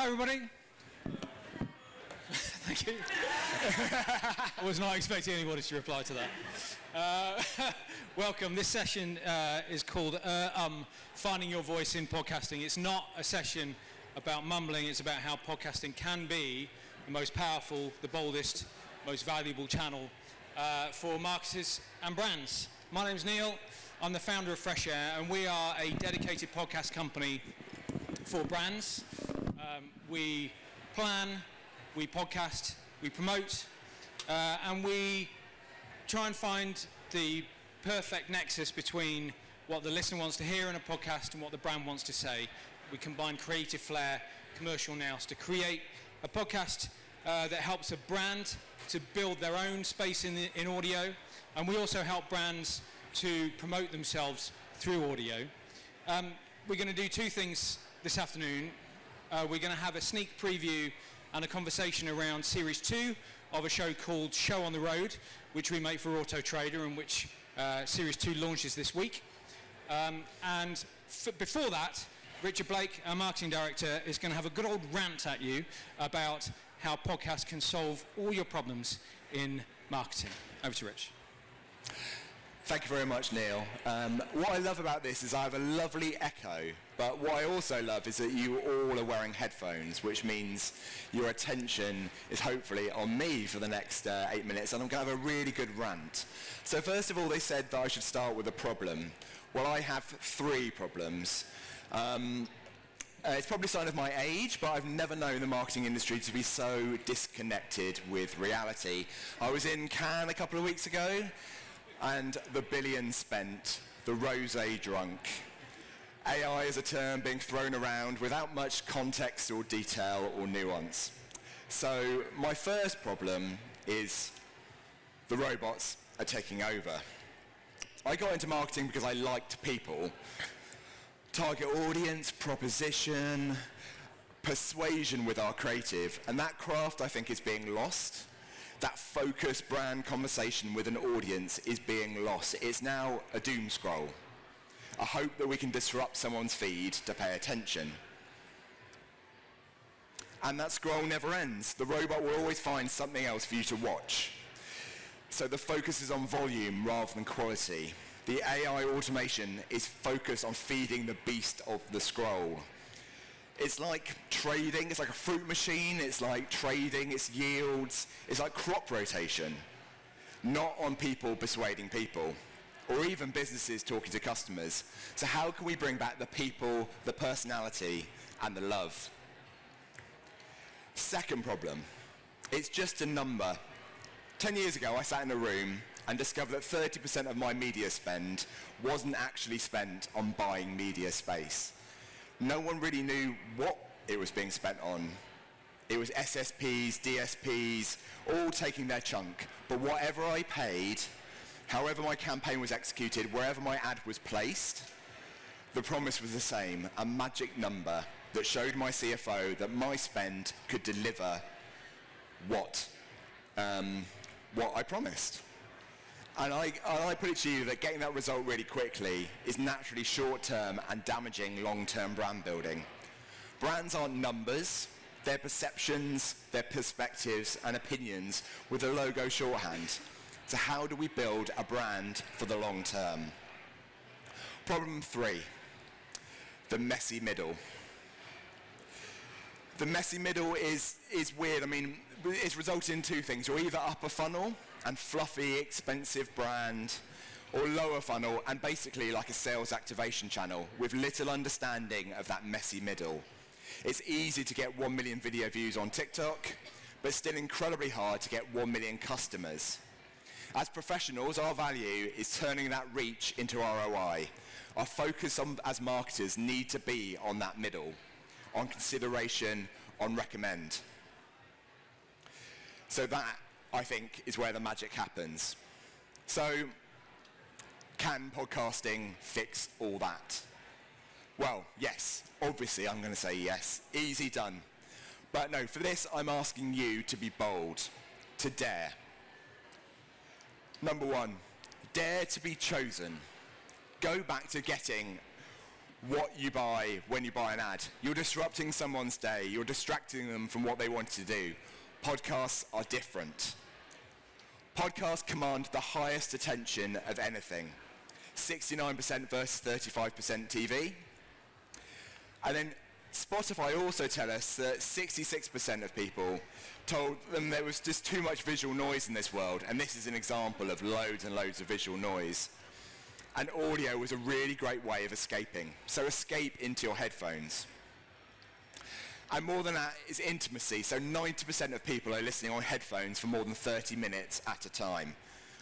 Hi everybody. Thank you. I was not expecting anybody to reply to that. Welcome. This session is called Finding Your Voice in Podcasting. It's not a session about mumbling, it's about how podcasting can be the most powerful, the boldest, most valuable channel for marketers and brands. My name's Neil, I'm the founder of Fresh Air, and we are a dedicated podcast company for brands. We plan, we podcast, we promote, and we try and find the perfect nexus between what the listener wants to hear in a podcast and what the brand wants to say. We combine creative flair, commercial nous to create a podcast that helps a brand to build their own space in audio, and we also help brands to promote themselves through audio. We're going to do two things this afternoon. We're going to have a sneak preview and a conversation around Series 2 of a show called Show on the Road, which we make for Auto Trader, and which Series 2 launches this week. Before that, Richard Blake, our marketing director, is going to have a good old rant at you about how podcasts can solve all your problems in marketing. Over to Rich. Thank you very much, Neil. What I love about this is I have a lovely echo, but what I also love is that you all are wearing headphones, which means your attention is hopefully on me for the next 8 minutes, and I'm going to have a really good rant. So first of all, they said that I should start with a problem. Well, I have 3 problems. It's probably a sign of my age, but I've never known the marketing industry to be so disconnected with reality. I was in Cannes a couple of weeks ago, and the billions spent, the rosé drunk. AI is a term being thrown around without much context or detail or nuance. So my first problem is the robots are taking over. I got into marketing because I liked people. Target audience, proposition, persuasion with our creative, and that craft I think is being lost. That focused brand conversation with an audience is being lost. It's now a doom scroll. I hope that we can disrupt someone's feed to pay attention. And that scroll never ends. The robot will always find something else for you to watch. So the focus is on volume rather than quality. The AI automation is focused on feeding the beast of the scroll. It's like trading, it's like a fruit machine, it's like trading, it's yields, it's like crop rotation. Not on people persuading people, or even businesses talking to customers. So how can we bring back the people, the personality, and the love? Second problem, it's just a number. 10 years ago, I sat in a room and discovered that 30% of my media spend wasn't actually spent on buying media space. No one really knew what it was being spent on. It was SSPs, DSPs, all taking their chunk. But whatever I paid, however my campaign was executed, wherever my ad was placed, the promise was the same, a magic number that showed my CFO that my spend could deliver what I promised. And I put it to you that getting that result really quickly is naturally short-term and damaging long-term brand building. Brands aren't numbers, they're perceptions, they're perspectives and opinions with a logo shorthand. So how do we build a brand for the long term? Problem 3, the messy middle. The messy middle is weird. I mean, it's resulted in 2 things. You're either upper funnel and fluffy, expensive brand, or lower funnel and basically like a sales activation channel with little understanding of that messy middle. It's easy to get 1 million video views on TikTok, but still incredibly hard to get 1 million customers. As professionals, our value is turning that reach into ROI. Our focus as marketers need to be on that middle, on consideration, on recommend. So that, I think, is where the magic happens. So, can podcasting fix all that? Well, yes. Obviously, I'm going to say yes. Easy done. But no, for this, I'm asking you to be bold, to dare. Number 1, dare to be chosen. Go back to getting what you buy when you buy an ad. You're disrupting someone's day. You're distracting them from what they wanted to do. Podcasts are different. Podcasts command the highest attention of anything. 69% versus 35% TV. And then Spotify also tell us that 66% of people told them there was just too much visual noise in this world, and this is an example of loads and loads of visual noise. And audio was a really great way of escaping. So escape into your headphones. And more than that is intimacy. So 90% of people are listening on headphones for more than 30 minutes at a time.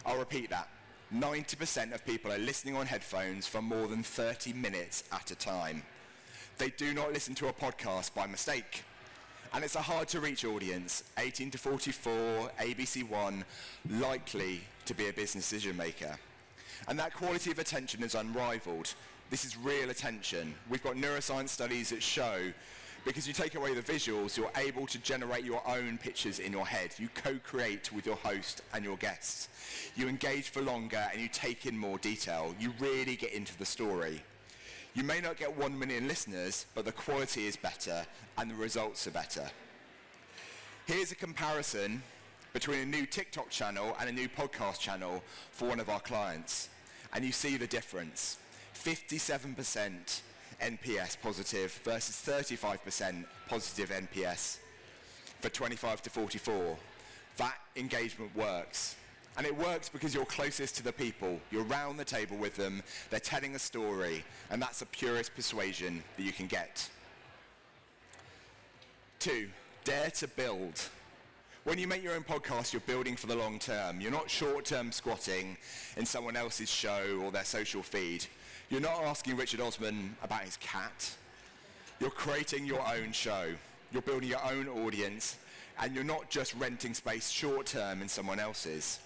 I'll repeat that. 90% of people are listening on headphones for more than 30 minutes at a time. They do not listen to a podcast by mistake. And it's a hard to reach audience, 18 to 44, ABC One, likely to be a business decision maker. And that quality of attention is unrivaled. This is real attention. We've got neuroscience studies that show because you take away the visuals, you're able to generate your own pictures in your head. You co-create with your host and your guests. You engage for longer and you take in more detail. You really get into the story. You may not get 1 million listeners, but the quality is better and the results are better. Here's a comparison between a new TikTok channel and a new podcast channel for one of our clients. And you see the difference. 57% NPS positive versus 35% positive NPS for 25 to 44. That engagement works. And it works because you're closest to the people. You're round the table with them. They're telling a story. And that's the purest persuasion that you can get. 2, dare to build. When you make your own podcast, you're building for the long term. You're not short-term squatting in someone else's show or their social feed. You're not asking Richard Osman about his cat. You're creating your own show. You're building your own audience, and you're not just renting space short-term in someone else's.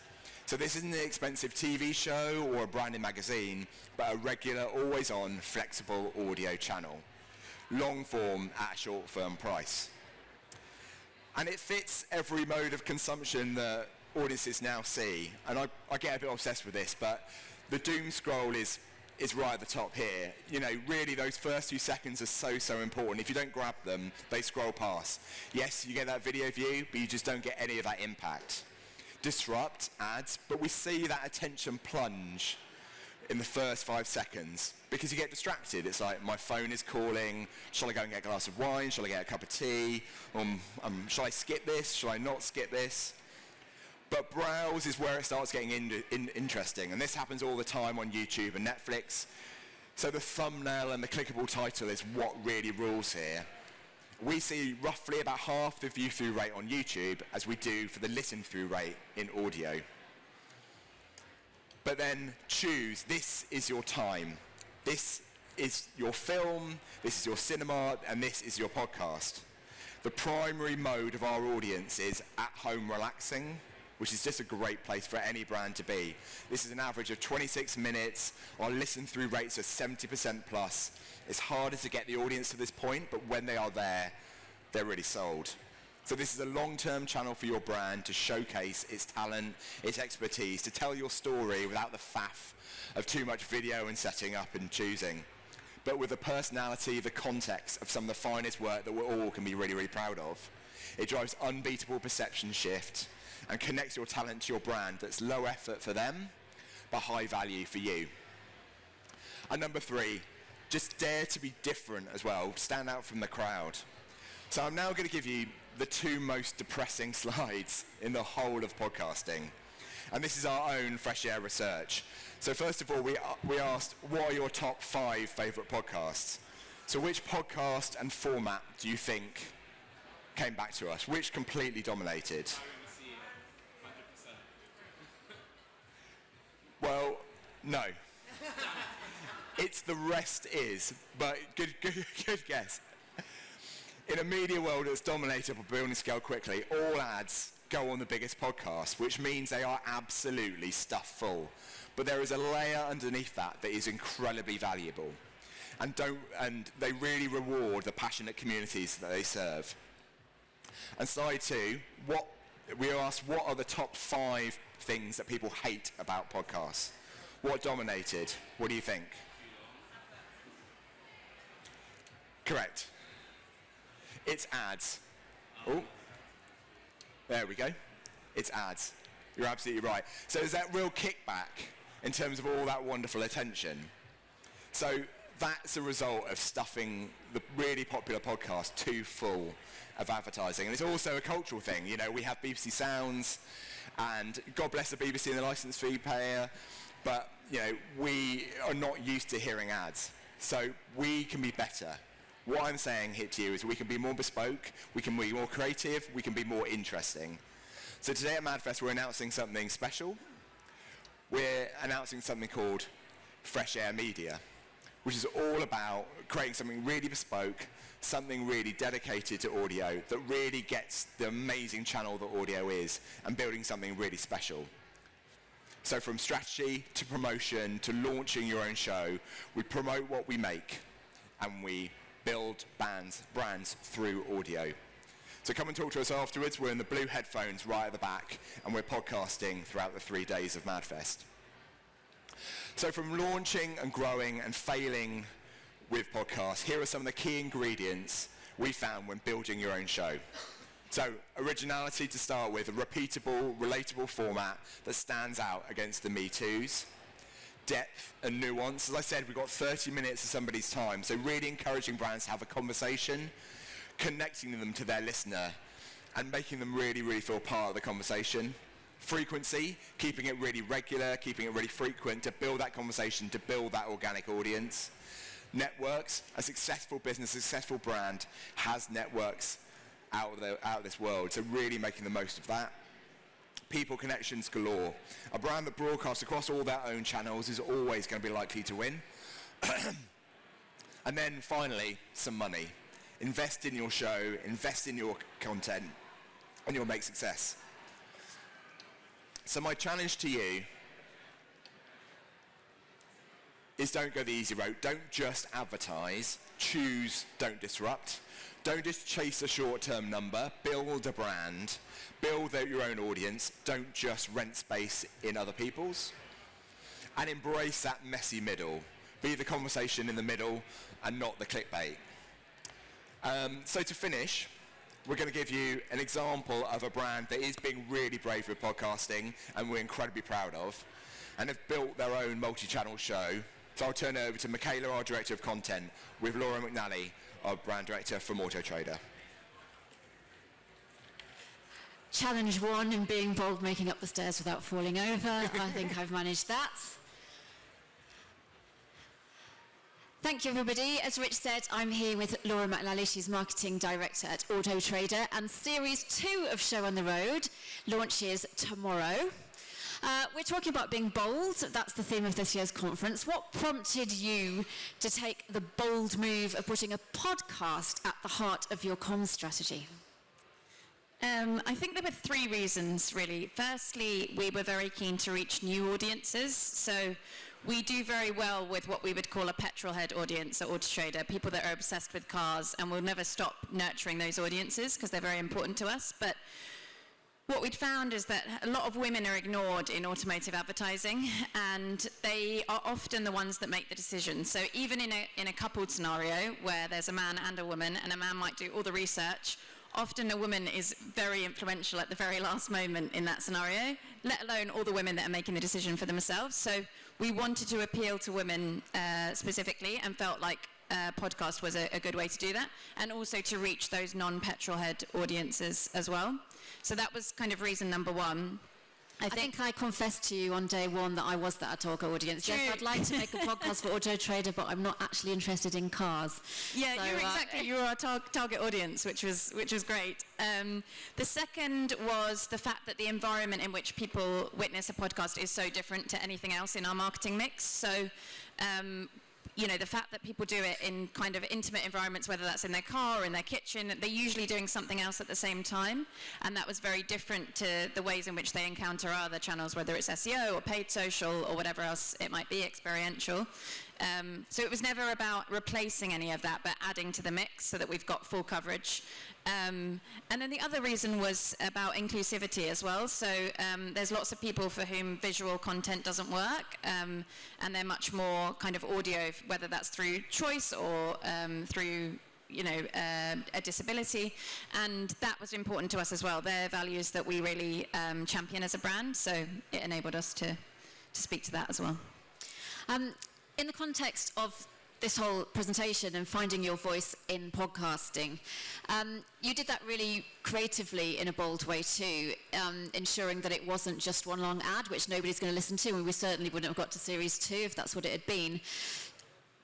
So this isn't an expensive TV show or a branded magazine, but a regular, always-on, flexible audio channel. Long form at a short-term price. And it fits every mode of consumption that audiences now see. And I get a bit obsessed with this, but the doom scroll is right at the top here. You know, really those first few seconds are so important. If you don't grab them, they scroll past. Yes, you get that video view, but you just don't get any of that impact. Disrupt ads, but we see that attention plunge in the first 5 seconds because you get distracted. It's like, my phone is calling. Shall I go and get a glass of wine? Shall I get a cup of tea? Shall I skip this? Shall I not skip this? But browse is where it starts getting interesting. And this happens all the time on YouTube and Netflix. So the thumbnail and the clickable title is what really rules here. We see roughly about half the view-through rate on YouTube as we do for the listen-through rate in audio. But then choose, this is your time. This is your film, this is your cinema, and this is your podcast. The primary mode of our audience is at home relaxing, which is just a great place for any brand to be. This is an average of 26 minutes. Our listen-through rates are 70% plus. It's harder to get the audience to this point, but when they are there, they're really sold. So this is a long-term channel for your brand to showcase its talent, its expertise, to tell your story without the faff of too much video and setting up and choosing, but with the personality, the context of some of the finest work that we all can be really proud of. It drives unbeatable perception shift and connects your talent to your brand that's low effort for them, but high value for you. And number 3, just dare to be different as well, stand out from the crowd. So I'm now going to give you the 2 most depressing slides in the whole of podcasting. And this is our own Fresh Air research. So first of all, we asked, what are your top 5 favourite podcasts? So which podcast and format do you think came back to us? Which completely dominated? Well, no. It's the rest is, but good guess. In a media world that's dominated by building scale quickly, all ads go on the biggest podcast, which means they are absolutely stuffed full. But there is a layer underneath that is incredibly valuable. And they really reward the passionate communities that they serve. And slide 2, we asked what are the top 5 things that people hate about podcasts? What dominated? What do you think? Correct. It's ads. Oh, there we go. It's ads. You're absolutely right. So there's that real kickback in terms of all that wonderful attention. So that's a result of stuffing the really popular podcast too full of advertising. And it's also a cultural thing. You know, we have BBC Sounds, and God bless the BBC and the licence fee payer, but, you know, we are not used to hearing ads. So we can be better. What I'm saying here to you is we can be more bespoke, we can be more creative, we can be more interesting. So today at MadFest we're announcing something special. We're announcing something called Fresh Air Media, which is all about creating something really bespoke, something really dedicated to audio that really gets the amazing channel that audio is, and building something really special. So from strategy to promotion to launching your own show, we promote what we make and we build brands through audio. So come and talk to us afterwards. We're in the blue headphones right at the back, and we're podcasting throughout the 3 days of MadFest. So from launching and growing and failing with podcasts, here are some of the key ingredients we found when building your own show. So originality to start with, a repeatable, relatable format that stands out against the Me Too's. Depth and nuance. As I said, we've got 30 minutes of somebody's time, so really encouraging brands to have a conversation, connecting them to their listener, and making them really, really feel part of the conversation. Frequency, keeping it really regular, keeping it really frequent to build that conversation, to build that organic audience. Networks, a successful business, a successful brand has networks out of this world, so really making the most of that. People connections galore. A brand that broadcasts across all their own channels is always going to be likely to win. And then finally, some money. Invest in your show, invest in your content, and you'll make success. So my challenge to you is don't go the easy route. Don't just advertise. Choose, don't disrupt. Don't just chase a short-term number. Build a brand. Build out your own audience. Don't just rent space in other people's. And embrace that messy middle. Be the conversation in the middle and not the clickbait. So to finish, we're going to give you an example of a brand that is being really brave with podcasting and we're incredibly proud of, and have built their own multi-channel show. So I'll turn it over to Michaela, our Director of Content, with Laura McNally, our Brand Director from Auto Trader. Challenge one in being bold, making up the stairs without falling over. I think I've managed that. Thank you, everybody. As Rich said, I'm here with Laura McNally. She's Marketing Director at Auto Trader, and Series 2 of Show on the Road launches tomorrow. We're talking about being bold. That's the theme of this year's conference. What prompted you to take the bold move of putting a podcast at the heart of your comms strategy? I think there were three reasons, really. Firstly, we were very keen to reach new audiences. So we do very well with what we would call a petrolhead audience at Auto Trader, people that are obsessed with cars, and we'll never stop nurturing those audiences because they're very important to us. But what we'd found is that a lot of women are ignored in automotive advertising, and they are often the ones that make the decision. So even in a coupled scenario where there's a man and a woman, and a man might do all the research, often a woman is very influential at the very last moment in that scenario, let alone all the women that are making the decision for themselves. So we wanted to appeal to women specifically, and felt like a podcast was a good way to do that, and also to reach those non-petrolhead audiences as well. So that was kind of reason number one. I think I confessed to you on day one that I was that target audience. True. Yes, I'd like to make a podcast for Auto Trader, but I'm not actually interested in cars. Yeah, So, you were our target audience, which was great. The second was the fact that the environment in which people witness a podcast is so different to anything else in our marketing mix. So the fact that people do it in kind of intimate environments, whether that's in their car or in their kitchen, they're usually doing something else at the same time. And that was very different to the ways in which they encounter our other channels, whether it's SEO or paid social or whatever else it might be, experiential. So it was never about replacing any of that, but adding to the mix so that we've got full coverage. And then the other reason was about inclusivity as well. So there's lots of people for whom visual content doesn't work, and they're much more kind of audio, whether that's through choice or through a disability, and that was important to us as well. They're values that we really champion as a brand, so it enabled us to speak to that as well. In the context of this whole presentation and finding your voice in podcasting, you did that really creatively in a bold way too, ensuring that it wasn't just one long ad, which nobody's going to listen to, and we certainly wouldn't have got to series 2 if that's what it had been.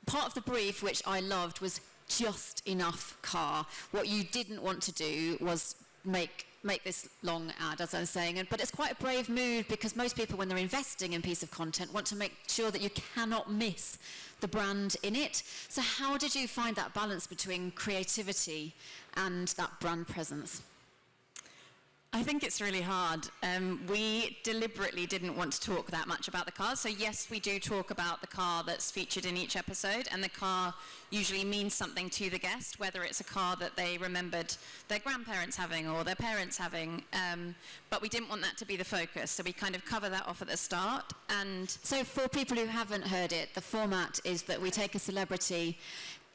Part of the brief, which I loved, was just enough car. What you didn't want to do was make this long ad, as I was saying, but it's quite a brave move, because most people, when they're investing in a piece of content, want to make sure that you cannot miss the brand in it. So how did you find that balance between creativity and that brand presence? I think it's really hard. We deliberately didn't want to talk that much about the cars. So yes, we do talk about the car that's featured in each episode, and the car usually means something to the guest, whether it's a car that they remembered their grandparents having or their parents having. But we didn't want that to be the focus, so we kind of cover that off at the start. And so for people who haven't heard it, the format is that we take a celebrity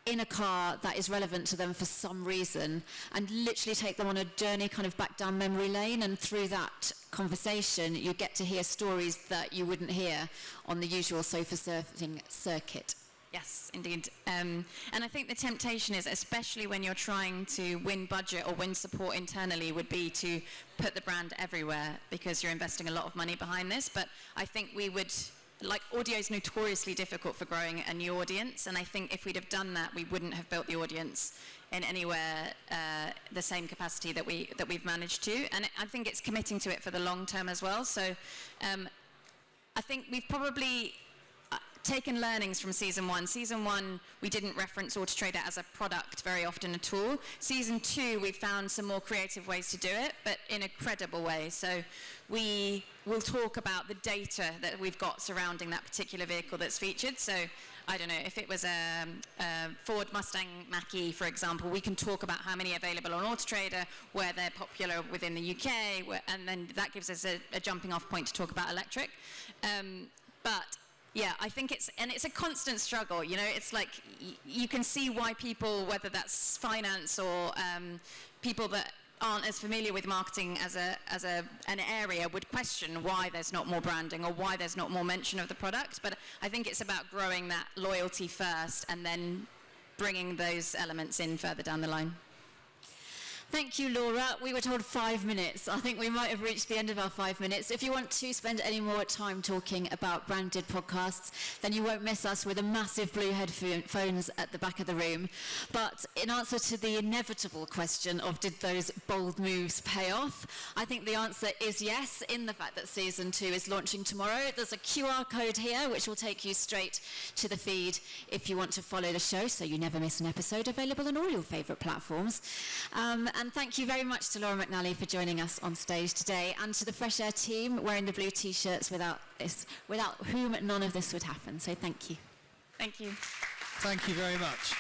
in a car that is relevant to them for some reason, and literally take them on a journey kind of back down memory lane, and through that conversation you get to hear stories that you wouldn't hear on the usual sofa surfing circuit. Yes, indeed. And I think the temptation is, especially when you're trying to win budget or win support internally, would be to put the brand everywhere, because you're investing a lot of money behind this. But I think we would, audio is notoriously difficult for growing a new audience, and I think if we'd have done that, we wouldn't have built the audience in anywhere the same capacity that we've managed to. And I think it's committing to it for the long term as well. So I think we've probably taken learnings from season 1. Season 1, we didn't reference Auto Trader as a product very often at all. Season 2, we found some more creative ways to do it, but in a credible way. So we will talk about the data that we've got surrounding that particular vehicle that's featured. So I don't know, if it was a Ford Mustang Mach-E, for example, we can talk about how many are available on Auto Trader, where they're popular within the UK, and then that gives us a jumping off point to talk about electric. But yeah, I think it's a constant struggle. It's like you can see why people, whether that's finance or people that aren't as familiar with marketing as an area, would question why there's not more branding or why there's not more mention of the product. But I think it's about growing that loyalty first and then bringing those elements in further down the line. Thank you, Laura. We were told 5 minutes. I think we might have reached the end of our 5 minutes. If you want to spend any more time talking about branded podcasts, then you won't miss us with a massive blue headphones at the back of the room. But in answer to the inevitable question of did those bold moves pay off, I think the answer is yes, in the fact that season 2 is launching tomorrow. There's a QR code here which will take you straight to the feed if you want to follow the show, so you never miss an episode, available on all your favourite platforms. And thank you very much to Laura McNally for joining us on stage today, and to the Fresh Air team wearing the blue t-shirts, without whom none of this would happen. So thank you. Thank you. Thank you very much.